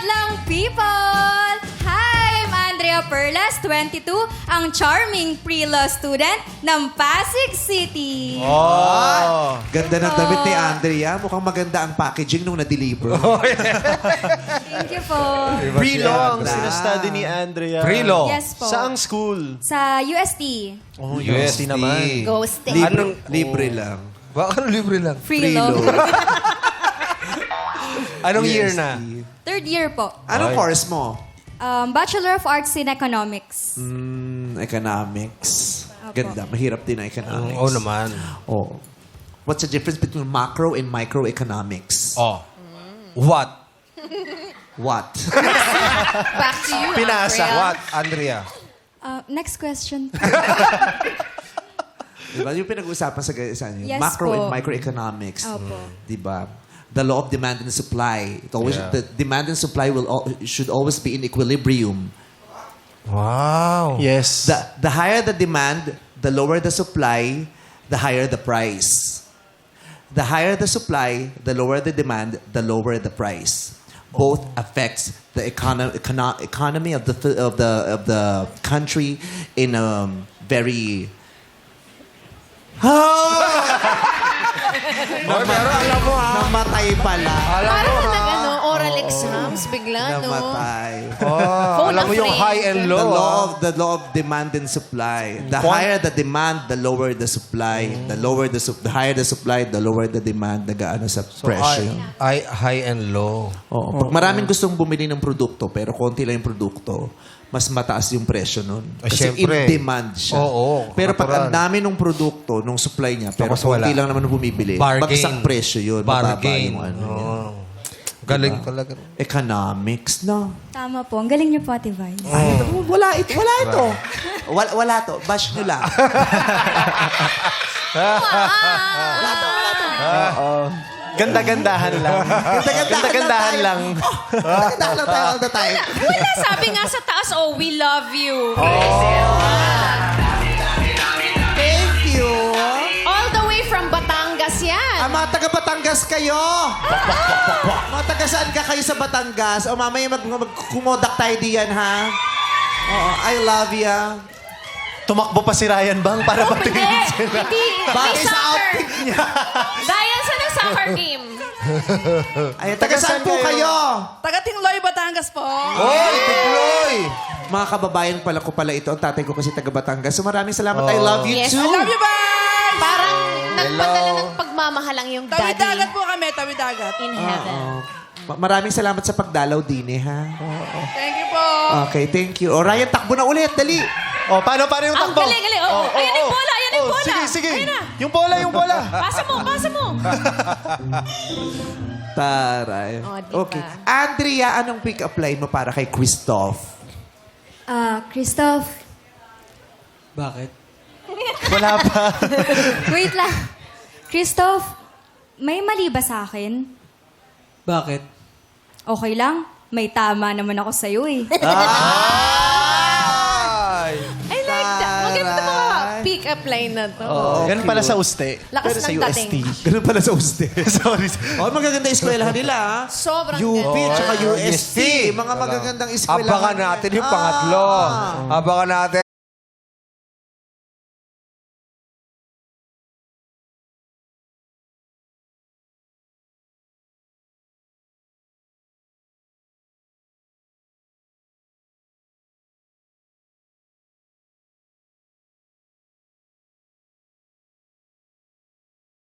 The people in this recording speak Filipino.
madlang people! Hi! I'm Andrea Perlas, 22, ang charming pre-law student ng Pasig City. Oh. Ganda ng damit ni Andrea. Mukhang maganda ang packaging nung na-deliver. Thank you po. Pre-law ang Ganda. sinastudy ni Andrea. Pre-law. Yes po. Saang school? Sa UST. Oh, UST naman. Ghosting. Libre lang. Baka libre lang. Free-law. Anong year na? Third year po. Anong Ay. course mo? Bachelor of Arts in Economics. Economics. Opo. Ganda. Mahirap din ang economics. Oo naman. Oh. What's the difference between macro and microeconomics? Oh. What? What? Back to you, Pinasa. What, Andrea? Next question. Diba? Yung pinag-uusapan sa inyo. Yes Macro po. and microeconomics. Opo. Diba? The law of demand and supply. It always, Yeah. The demand and supply should always be in equilibrium. Wow. Yes. The higher the demand, the lower the supply, the higher the price. The higher the supply, the lower the demand, the lower the price. Both affects the economy of the country in a very Pero alam mo ha. namatay pala. Alam mo Parang ha. nag oral exams bigla, no? Namatay. Oh, alam mo yung high and The low. the law of demand and supply. The higher the demand, the lower the supply. The higher the supply, the lower the demand. Nagaano sa presyo. High and low. Oo. Pag maraming gustong bumili ng produkto, pero konti lang yung produkto, mas mataas yung presyo nun. Kasi Siyempre. in demand siya. Oo, Pero pag natural. ang dami ng produkto, nung supply niya, pero Tapos wala. konti lang naman ang bumibili, Bargain. bagsak presyo yun. Mababa Bargain. yung ano. Oo. Galing talaga. Economics, no? Tama po. Ang galing niyo po, Ate Vice. Ay, wala ito. Wala to. Bash nyo lang. Ganda-gandahan lang. Ganda-gandahan lang. Maganda lang tayo all the time. Wala, sabi nga sa taas, oh, we love you. Thank you. All the way from Batangas yan. Mga taga Batangas kayo. Mga taga saan ka kayo sa Batangas? O mamaya kumodak tayo diyan, ha? Oo, I love ya. Tumakbo pa si Ryan Bang para batingin sila. Hindi. May Bagay sa soccer. outfit niya. Dahil sa soccer game. Ay, taga saan po kayo? Taga Tingloy, Batangas po. Oy, Tigloy! Mga kababayan pala ko pala ito. Ang tatay ko kasi taga Batangas. So maraming salamat. I love you Yes, too. I love you, bye! Parang nagpadala ng pagmamahalang yung daddy Tawid-dagat po kami, tawid-dagat. in heaven. Maraming salamat sa pagdalaw din ha. Thank you po. Okay, thank you. O Ryan, takbo na ulit. Dali. Oh, paano yung Ang takbo? galing. Oh, ayan yung bola, ayan yung bola. Sige. Ayan na. Yung bola. Pasa mo. Taray. Oh, diba? Okay. Andrea, anong pick-up line mo para kay Christoph? Christoph. Bakit? Wala pa. Wait lang. Christoph, may mali ba sa akin? Bakit? Okay lang. May tama naman ako sa'yo eh. I like that. Maganda mga pick-up line na to. Yan pala sa uste. Lakas Pero sa ng UST. dating. Ganun pala sa UST. Sorry. Oh, magaganda eskwelahan nila, ha? Sobrang UP ganda. tsaka UST. Mga magagandang eskwelahan. Abangan natin yung pangatlo. Abangan natin.